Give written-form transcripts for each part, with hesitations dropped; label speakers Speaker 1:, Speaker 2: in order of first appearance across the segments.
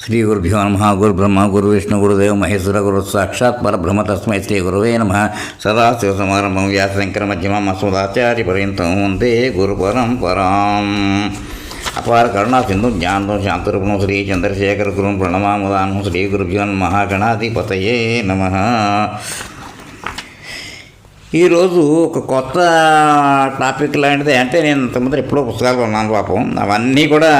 Speaker 1: శ్రీ గురుభ్యో నమ. గురు బ్రహ్మ గురు విష్ణు గురుదేవ మహేశ్వర గురు సాక్షాత్ పరబ్రహ్మ తస్మై శ్రీ గురువే నమ. సదాశివసమారంభం వ్యాసశంకర మధ్యమం అస్మదాచార్య పర్యంతం వందే గురు పరంపరాం. అపార కరుణా సింధు జ్ఞానం శాంతరూపం శ్రీ చంద్రశేఖర గురుం ప్రణమాముదానం. శ్రీ గురుభ్యో మహాగణాధిపతయే నమ. ఈరోజు ఒక కొత్త టాపిక్ లాంటిది. అంటే నేను ఇంతకుముందు ఎప్పుడో పుస్తకాలు కొన్నాను పాపం. అవన్నీ కూడా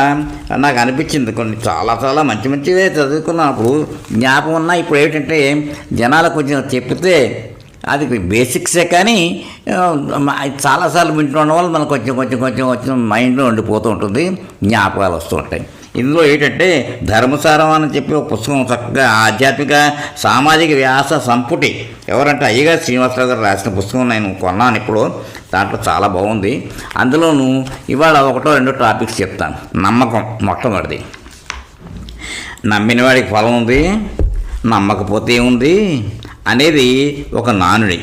Speaker 1: నాకు అనిపించింది, కొన్ని చాలా మంచి మంచివే చదువుకున్నప్పుడు జ్ఞాపకం ఉన్నా. ఇప్పుడు ఏంటంటే జనాలకు కొంచెం చెప్తే అది బేసిక్సే, కానీ చాలాసార్లు వింటుండడం వల్ల మనకు కొంచెం మైండ్లో ఉండిపోతూ ఉంటుంది, జ్ఞాపకాలు వస్తూ ఉంటాయి. ఇందులో ఏంటంటే ధర్మసారం అని చెప్పి ఒక పుస్తకం, చక్కగా ఆధ్యాత్మిక సామాజిక వ్యాస సంపుటి. ఎవరంటే అయ్యగారు శ్రీనివాసరావు గారు రాసిన పుస్తకం నేను కొన్నాను ఇప్పుడు. దాంట్లో చాలా బాగుంది. అందులోనూ ఇవాళ ఒకటో రెండో టాపిక్స్ చెప్తాను. నమ్మకం మొట్టమొదటిది. నమ్మిన వాడికి ఫలం ఉంది, నమ్మకపోతే ఏముంది అనేది ఒక నానుడి.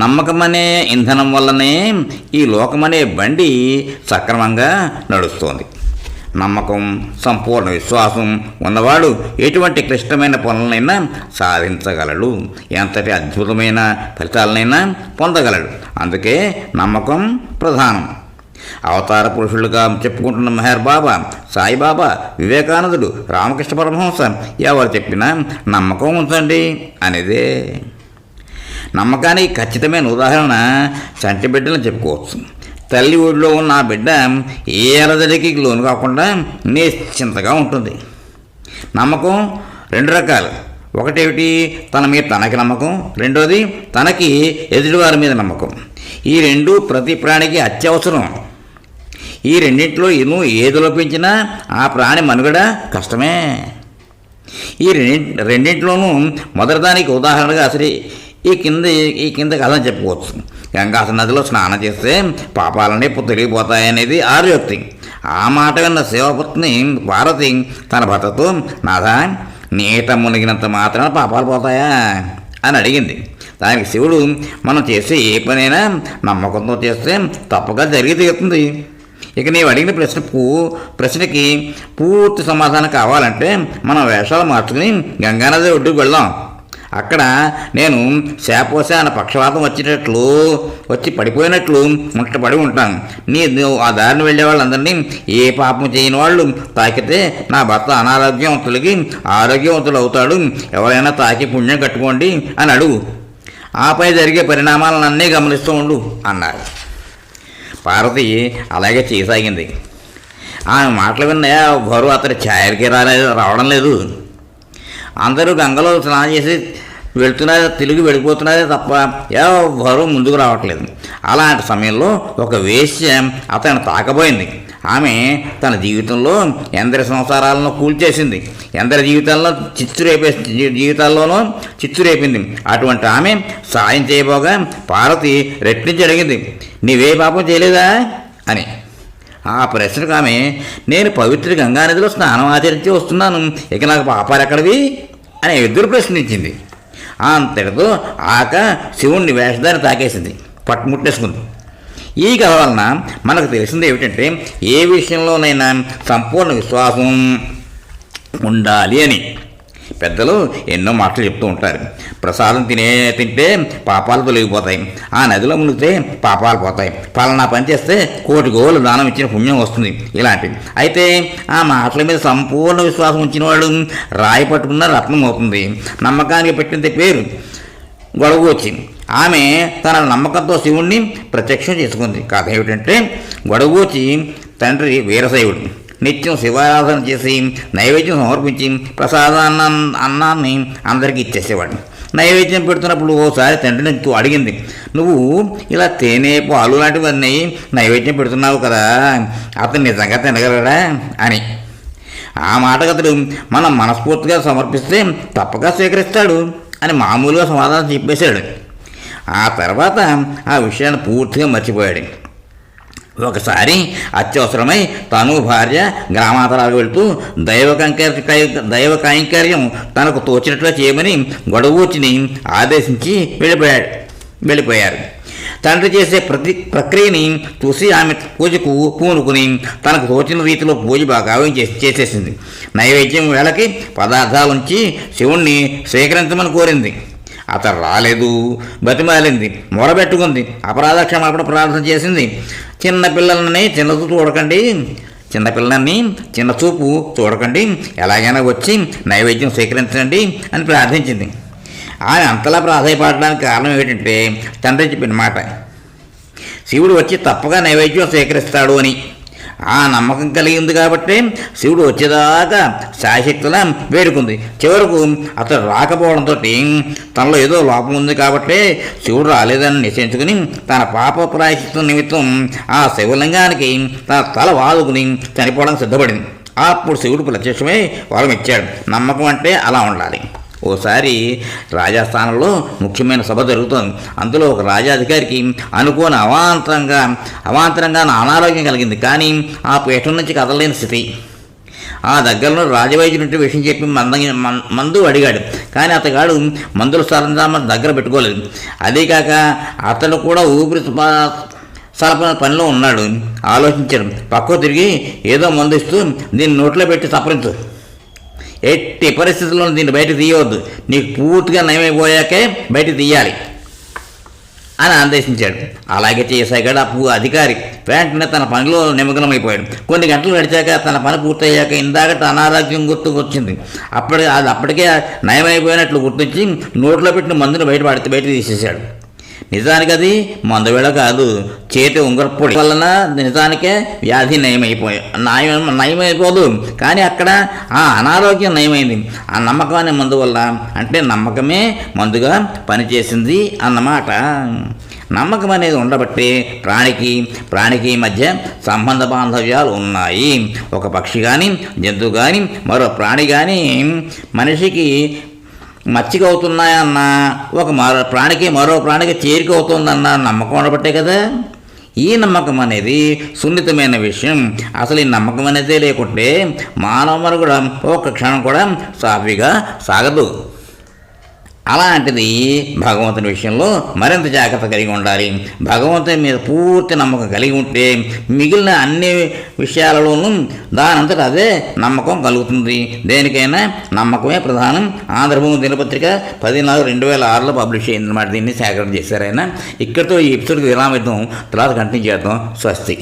Speaker 1: నమ్మకం అనే ఇంధనం వల్లనే ఈ లోకమనే బండి సక్రమంగా నడుస్తోంది. నమ్మకం, సంపూర్ణ విశ్వాసం ఉన్నవాడు ఎటువంటి క్లిష్టమైన పనులనైనా సాధించగలడు, ఎంతటి అద్భుతమైన ఫలితాలనైనా పొందగలడు. అందుకే నమ్మకం ప్రధానం. అవతార పురుషులుగా చెప్పుకుంటున్న మెహర్ బాబా, సాయిబాబా, వివేకానందుడు, రామకృష్ణ పరమహంస ఎవరు చెప్పినా నమ్మకం ఉంచండి అనేదే. నమ్మకానికి ఖచ్చితమైన ఉదాహరణ చంటి బిడ్డలను చెప్పుకోవచ్చు. తల్లి ఒడిలో ఉన్న ఆ బిడ్డ ఏ అలజడికి లోను కాకుండా నిశ్చింతగా ఉంటుంది. నమ్మకం రెండు రకాలు. ఒకటేమిటి, తన మీద తనకి నమ్మకం. రెండోది తనకి ఎదుటివారి మీద నమ్మకం. ఈ రెండు ప్రతి ప్రాణికి అత్యవసరం. ఈ రెండింటిలో ఏది లోపించినా ఆ ప్రాణి మనుగడ కష్టమే. ఈ రెండింటిలోనూ మొదటిదానికి ఉదాహరణగా అసలు ఈ కింద కథ చెప్పుకోవచ్చు. గంగాస నదిలో స్నానం చేస్తే పాపాలన్నీ తొలగిపోతాయనేది ఆర్యోక్తి. ఆ మాట విన్న శివపత్ని పార్వతి తన భర్తతో, నాథ, నీట మునిగినంత మాత్రాన పాపాలు పోతాయా అని అడిగింది. దానికి శివుడు, మనం చేసే ఏ పనైనా నమ్మకంతో చేస్తే తప్పక జరిగి తీరుతుంది. ఇక నీవు అడిగిన ప్రశ్నకి పూర్తి సమాధానం కావాలంటే మనం వేషాలు మార్చుకుని గంగానది ఒడ్డుకు వెళ్దాం. అక్కడ నేను శాపోశాన పక్షవాతం వచ్చి పడిపోయినట్లు ముట్టపడి ఉంటాను. నువ్వు ఆ దారిని వెళ్ళే వాళ్ళందరినీ ఏ పాపం చేయని వాళ్ళు తాకితే నా భర్త అనారోగ్యం తొలగి ఆరోగ్యవంతులు అవుతాడు, ఎవరైనా తాకి పుణ్యం కట్టుకోండి అని అడుగు. ఆపై జరిగే పరిణామాలన్నీ గమనిస్తూ ఉండు అన్నారు. పార్వతి అలాగే చేయసాగింది. ఆమె మాటలు విన్న ఎవరు అతడి ఛాయలకి రావడం లేదు. అందరూ గంగలో స్నానం చేసి వెళ్తున్నారే, తిరిగి వెళ్ళిపోతున్నారే తప్ప ఎవరు ముందుకు రావట్లేదు. అలాంటి సమయంలో ఒక వేశ్య అతను తాకబోయింది. ఆమె తన జీవితంలో ఎందరి సంసారాలను కూల్చేసింది, ఎందరి జీవితాల్లోనూ చిచ్చు రేపింది. అటువంటి ఆమె సాయం చేయబోగా పార్వతి రెట్టించి అడిగింది, నీవే పాపం చేయలేదా అని. ఆ ప్రశ్నకు ఆమె, నేను పవిత్ర గంగానదిలో స్నానం ఆచరించి వస్తున్నాను, ఇక నాకు పాపాలు ఎక్కడివి అని ఎదురు ప్రశ్నించింది. అంతటితో శివుణ్ణి వేషధారి తాకేసింది, పట్టుముట్టేసుకుంది. ఈ కథ వలన మనకు తెలిసింది ఏమిటంటే, ఏ విషయంలోనైనా సంపూర్ణ విశ్వాసం ఉండాలి అని పెద్దలు ఎన్నో మాటలు చెప్తూ ఉంటారు. ప్రసాదం తింటే పాపాలు తొలగిపోతాయి, ఆ నదిలో మునిగితే పాపాలు పోతాయి, పలానా పని చేస్తే 1,000,000 గోవులు దానం ఇచ్చిన పుణ్యం వస్తుంది, ఇలాంటివి. అయితే ఆ మాటల మీద సంపూర్ణ విశ్వాసం ఉంచిన వాడు రాయి పట్టుకున్న రత్నం అవుతుంది. నమ్మకానికి పెట్టింది పేరు గొడవచ్చి. ఆమె తన నమ్మకంతో శివుణ్ణి ప్రత్యక్షం చేసుకుంది. కథ ఏమిటంటే, గొడవచ్చి తండ్రి వీరశైవుడు నిత్యం శివారాధన చేసి నైవేద్యం సమర్పించి అన్నాన్ని అందరికీ ఇచ్చేసేవాడు. నైవేద్యం పెడుతున్నప్పుడు ఓసారి తండ్రిని అడిగింది, నువ్వు ఇలా తేనె పాలు లాంటివన్నీ నైవేద్యం పెడుతున్నావు కదా, అతను నిజంగా తినగలడా అని. ఆ మాటకు అతడు, మనం మనస్ఫూర్తిగా సమర్పిస్తే తప్పక స్వీకరిస్తాడు అని మామూలుగా సమాధానం చెప్పేశాడు. ఆ తర్వాత ఆ విషయాన్ని పూర్తిగా మర్చిపోయాడు. ఒకసారి అత్యవసరమై తను భార్య గ్రామాంతరాలకు వెళుతూ దైవ కైంకర్యం తనకు తోచినట్లుగా చేయమని గొడవూచిని ఆదేశించి వెళ్ళిపోయారు. తండ్రి చేసే ప్రతి ప్రక్రియని చూసి ఆమె పూజకు పూనుకుని తనకు తోచిన రీతిలో పూజ బాగా చేసేసింది. నైవేద్యం వేళకి పదార్థాలుంచి శివుణ్ణి స్వీకరించమని కోరింది. అతను రాలేదు. బతిమాలింది, మొరబెట్టుకుంది, అపరాధ క్షమాపణ ప్రార్థన చేసింది. చిన్నపిల్లలని చిన్నపిల్లల్ని చిన్న చూపు చూడకండి, ఎలాగైనా వచ్చి నైవేద్యం స్వీకరించండి అని ప్రార్థించింది. ఆమె అంతలా ప్రాధాయపడడానికి కారణం ఏంటంటే తండ్రి చెప్పిన మాట, శివుడు వచ్చి తప్పగా నైవేద్యం స్వీకరిస్తాడు అని. ఆ నమ్మకం కలిగింది కాబట్టి శివుడు వచ్చేదాకా శాశక్తులా వేడుకుంది. చివరకు అతడు రాకపోవడంతో తనలో ఏదో లోపం ఉంది కాబట్టి శివుడు రాలేదని నిశ్చయించుకుని తన పాప ప్రాయశ్చిత్తం నిమిత్తం ఆ శివలింగానికి తన తల వాదుకుని చనిపోవడానికి సిద్ధపడింది. అప్పుడు శివుడు ప్రత్యక్షమై వరం ఇచ్చాడు. నమ్మకం అంటే అలా ఉండాలి. ఓసారి రాజస్థానంలో ముఖ్యమైన సభ జరుగుతోంది. అందులో ఒక రాజాధికారికి అనుకోని అవాంతరంగా అనారోగ్యం కలిగింది. కానీ ఆ పీఠం నుంచి కదలలేని స్థితి. ఆ దగ్గరలో రాజవైద్యుడి విషయం చెప్పి మందు అడిగాడు. కానీ అతగాడు మందుల సరంజామా దగ్గర పెట్టుకోలేదు. అదేకాక అతడు కూడా ఊపిరి సలపన పనిలో ఉన్నాడు. ఆలోచించాడు. పక్కకు తిరిగి ఏదో మందు ఇస్తూ దీన్ని నోట్లో పెట్టి సపరించు, ఎట్టి పరిస్థితుల్లో దీన్ని బయట తీయవద్దు, నీకు పూర్తిగా నయమైపోయాకే బయట తీయాలి అని ఆదేశించాడు. అలాగే చేసాగాడు ఆ అధికారి. వెంటనే తన పనిలో నిమగ్నమైపోయాడు. కొన్ని గంటలు గడిచాక తన పని పూర్తయ్యాక ఇందాక అనారోగ్యం గుర్తుకొచ్చింది. అప్పటికే నయమైపోయినట్లు గుర్తించి నోట్లో పెట్టిన మందుని బయట తీసేశాడు. నిజానికి అది మందు వేళ కాదు, చేతి ఉంగరపొడి వలన నిజానికే వ్యాధి నయమైపోదు. కానీ అక్కడ ఆ అనారోగ్యం నయమైంది ఆ నమ్మకం అనే మందు వల్ల. అంటే నమ్మకమే మందుగా పనిచేసింది అన్నమాట. నమ్మకం అనేది ఉండబట్టి ప్రాణికి మధ్య సంబంధ బాంధవ్యాలు ఉన్నాయి. ఒక పక్షి కానీ జంతువు కానీ మరో ప్రాణి కానీ మనిషికి మచ్చిక అవుతున్నాయన్న, ఒక మరో ప్రాణికి చేరిక అవుతుందన్న నమ్మకం ఉండబట్టే కదా. ఈ నమ్మకం అనేది సున్నితమైన విషయం. అసలు ఈ నమ్మకం అనేదే లేకుంటే మానవ మనుగడ ఒక్క క్షణం కూడా సాఫీగా సాగదు. అలాంటిది భగవంతుని విషయంలో మరింత జాగ్రత్త కలిగి ఉండాలి. భగవంతుని మీద పూర్తి నమ్మకం కలిగి ఉంటే మిగిలిన అన్ని విషయాలలోనూ దానంతట అదే నమ్మకం కలుగుతుంది. దేనికైనా నమ్మకమే ప్రధానం. ఆంధ్రభూమి దినపత్రిక 14/2006 పబ్లిష్ అయిందన్నమాట. దీన్ని సేకరణ చేశారు ఆయన. ఇక్కడితో ఈ ఎపిసోడ్కి విరామిద్దాం. తర్వాత కంటిన్యూ చేద్దాం. స్వస్తి.